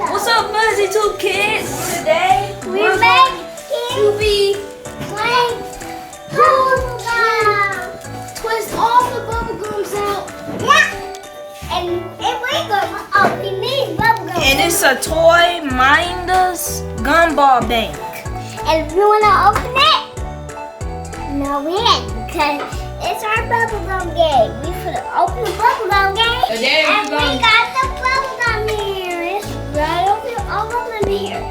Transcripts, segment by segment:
What's up, FunzeyTube kids? Today we're going to be playing bubblegum. Twist all the bubblegums out. Yeah. And we're gonna open these bubblegums. And it's a toy Minders GumBall bank. And we wanna open it? No, we ain't, because it's our bubblegum game. We should open the bubblegum game. And we got the bubblegum here. It's right over here, all over here.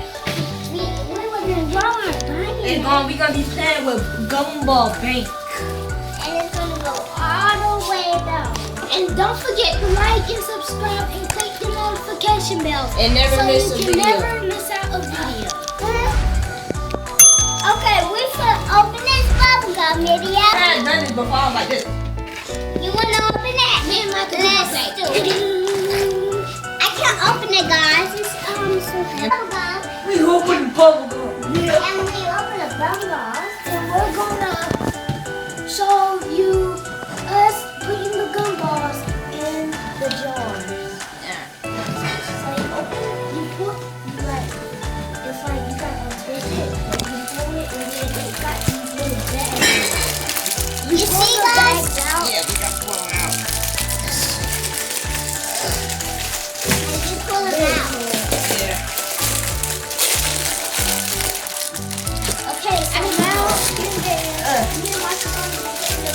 We were gonna draw our tiny. We're gonna be playing with GumBall bank. And it's gonna go all the way down. And don't forget to like and subscribe and click the notification bell. And never miss a so you video. can never miss out a video. Okay, we should open this bubblegum video. I had done this before, I was like this. You wanna open it? Me and Michael Let's do it. I can't open it, guys. It's so bubblegum. We open bubblegum. And we open the bubblegum. And we're gonna show you us putting the gumballs in the jars. So you open it, you put, it's like you gotta twist it. You pull it and then it got these little bags. You see, guys? Yeah, we got to pull them out. And you pull them out. Yeah. Okay, so now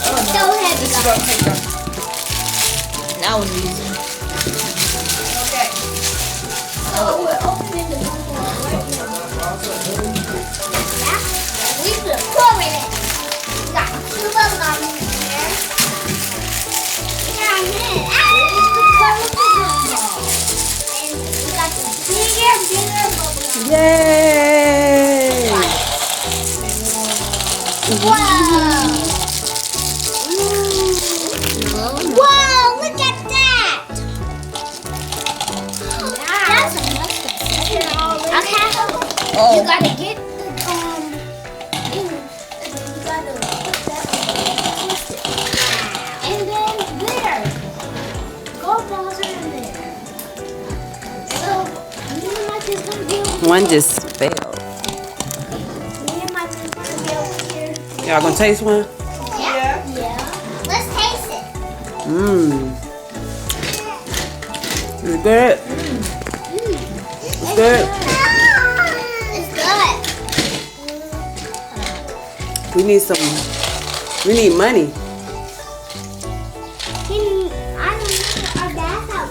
It's so heavy, This is guys. gonna take us. That was easy. Okay. so we're opening the gumball right now. Yeah. We put pour in it. We got two bubblegum in here. Yeah, This is the colorful gumball. and we got the bigger bubblegum. Yay! Wow! Whoa! Look at that! That's a mustache. Okay. Oh. You gotta get the you gotta put that on, twist it. And then there. Gumballs are in there. So me and Mike is gonna be over One just fell. me and Mike is gonna be over here. Y'all gonna taste one? Yeah. Yeah. Let's taste it. Mmm. It's good. It's good. It's good. We need money. I don't know. Our dad had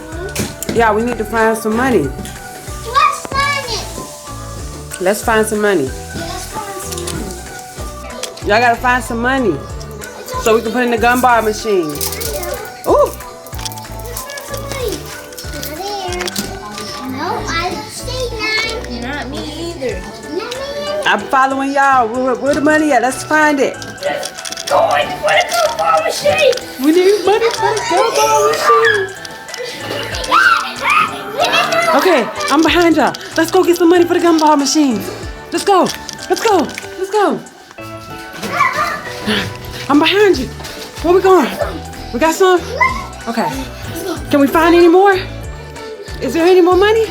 one. Yeah, we need to find some money. Let's find it. Let's find some money. Let's find some. Y'all gotta find some money so we can put in the gumball machine. Ooh. No, I don't see none. Not me either. I'm following y'all. Where the money at? Let's find it. Going for the GumBall machine. We need money for the gumball machine. Okay, I'm behind y'all. Let's go get some money for the gumball machine. Let's go. Let's go. Let's go. I'm behind you. Where we going? We got some? Okay. Can we find any more? Is there any more money?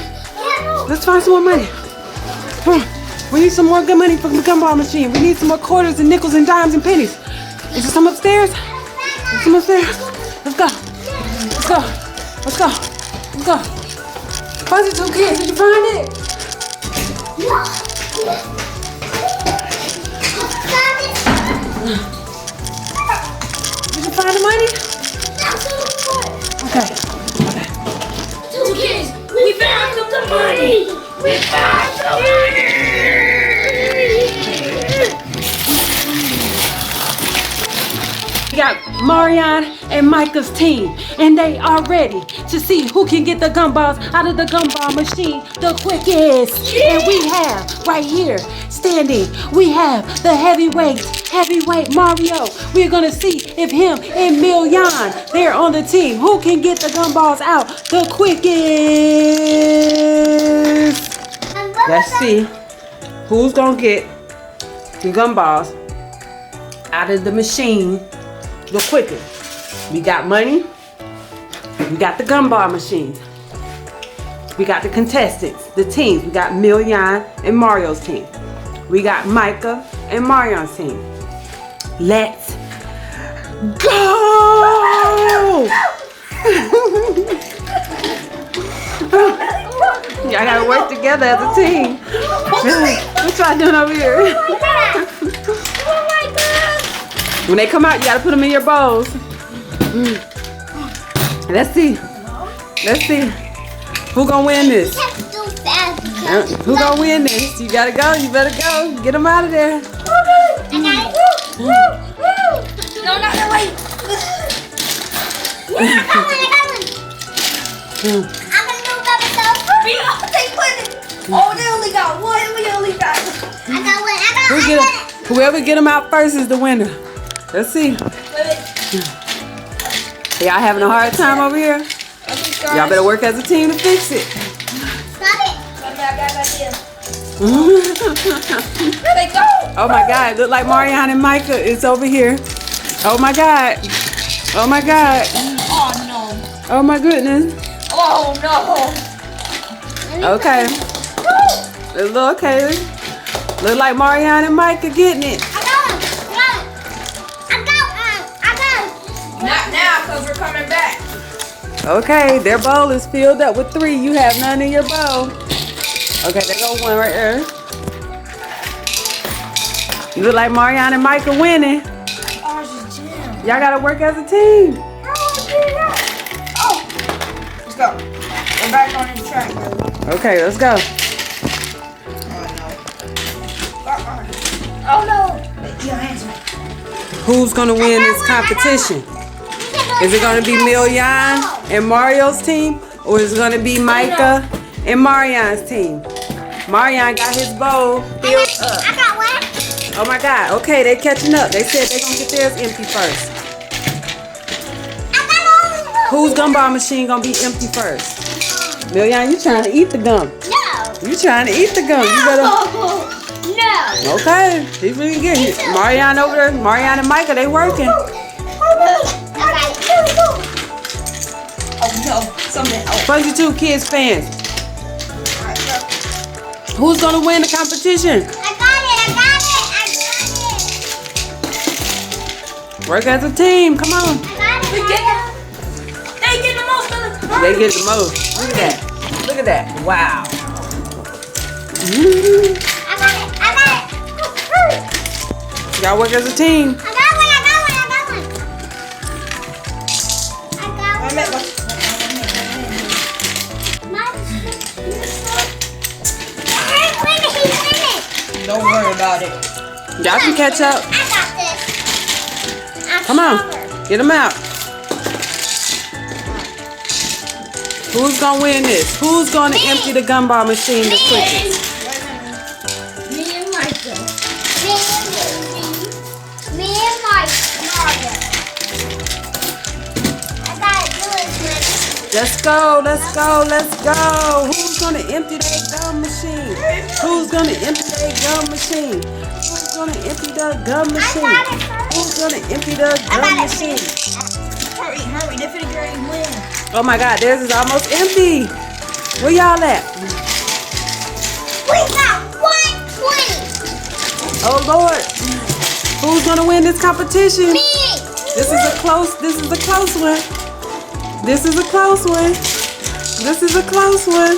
Let's find some more money. Come on. We need some more good money for the gumball machine. We need some more quarters and nickels and dimes and pennies. Is there some upstairs? Is there some upstairs? Let's go. Let's go. Let's go. Let's go. FunzeyTube kids, did you find it? Did you find the money? Okay. Okay. Two kids, we found the money. We found the money. We got Marianne and Micah's team, and they are ready to see who can get the gumballs out of the gumball machine the quickest. And we have right here standing, we have the heavyweight Mario. We're gonna see if him and Million, they're on the team. Who can get the gumballs out the quickest? Let's see who's gonna get the gumballs out of the machine the quickest. We got money. We got the gumball machines. We got the contestants, the teams. We got Million and Mario's team. We got Micah and Marion's team. Let's go! Y'all gotta work together as a team. What y'all doing over here? Oh my God! When they come out, you gotta put them in your bowls. Let's see. Let's see. Who gonna win this? Who gonna win this? You gotta go. You better go. Get them out of there. I got it. No, not that way. I got one. I'm gonna go by myself. We all take one. Oh, they only got one. We only got one. I got one. Whoever get them out first is the winner. Let's see. Y'all having a hard time over here? Y'all better work as a team to fix it. Stop it. They go. Oh my God, look like Marianne and Micah is over here. Oh my God. Oh my God. Oh no. Oh my goodness. Oh no. Okay. Look, okay. Look like Marianne and Micah getting it. I got one. Not now, because we're coming back. Okay, their bowl is filled up with 3. You have none in your bowl. Okay, there go one right there. You look like Marianne and Micah winning. Ours is jammed. Y'all gotta work as a team. Oh. Let's go. We're back on the track, though. Okay, let's go. Oh no. Your hands are. Who's gonna win this competition? Is it gonna be Million and Mario's team? Or is it gonna be Micah and Marianne's team? Marianne got his bowl filled up. I got one. Oh my God, okay, they're catching up. They said they're gonna get theirs empty first. I got all. Whose gumball machine gonna be empty first? Million, you trying to eat the gum. No. You trying to eat the gum. You better. No. Okay, he's really good. Marianne over there, Marianne and Micah, they working. I got it. Oh no. Something. Oh. FunzeyTube Kidz fans. Who's gonna win the competition? I got it. Work as a team. Come on. They get the most of the. They get the most. Look at that. Look at that. Wow. I got it. Y'all work as a team. I got one. Don't worry about it. Y'all can catch up. I got this. Come on. Get them out. Who's gonna win this? Who's gonna empty the gumball machine the quickest? Me and Micah. Me and Mike. Mario. I gotta do it, man. Let's go, let's go, let's go. Who's gonna empty that gum machine? Who's gonna empty that gum machine? Who's gonna empty the gum machine? Who's gonna empty the gum machine? Hurry, they're finna get ready to win. Oh my God, theirs is almost empty. Where y'all at? We got 120. Oh Lord. Who's gonna win this competition? Me. This is a close one. This is a close one. This is a close one.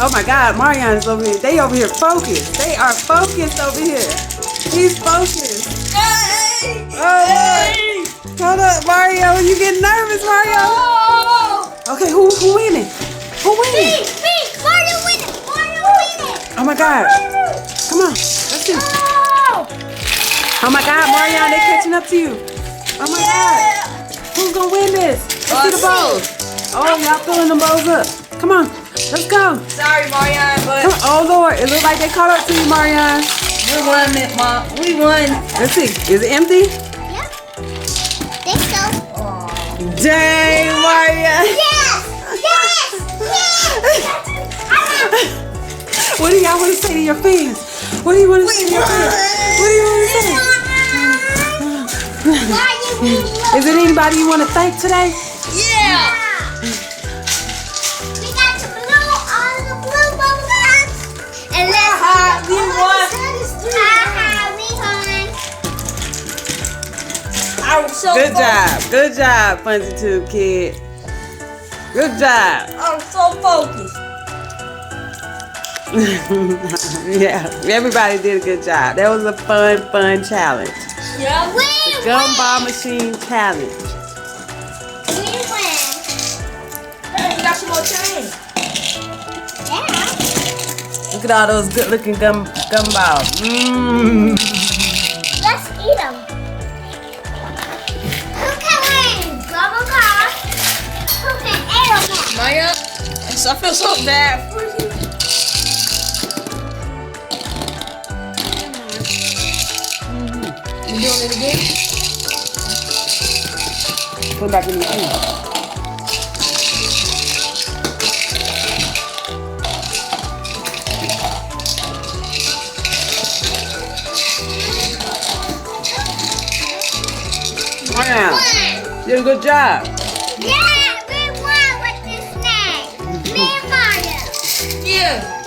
Oh my God, Marianne is over here. They over here focused. They are focused over here. He's focused. Hey! Oh Lord. Hold up, Mario. You getting nervous, Mario? Oh! Okay, who winning? Who winning? Me. Mario winning. Oh my God. Come on. Let's see. Oh my God, Marianne, they catching up to you. Oh my God. Who's gonna win this? Let's see the bowls. Oh, y'all filling them bowls up. Come on. Let's go. Sorry, Marianne, but Come on. Oh Lord, it looks like they caught up to you, Marianne. we won it, Mom. We won. Let's see. Is it empty? Yep. Think so. Dang, Marianne. Yes. What do y'all want to say to your fans? What do you want to say to your fans? What do you want to say? Is there anybody you want to thank today? Yeah. We got to blow all the blue bubble gums. And let's We won. we won. I was so Good focused. job. Good job, FunzeyTube kid. Good job. I was so focused. Yeah, everybody did a good job. That was a fun challenge. Yeah. We Gumball machine challenge. win. Hey, we got some more change. Yeah. Look at all those good looking gumballs. Mmm. Let's eat them. Who can win? Bubble gum. Who can eat them? Maya, I feel so bad for you. You doing it again? Put it back in the thing. Wow. You did a good job. Yeah, we won with this snack. Me and Mario. Yeah.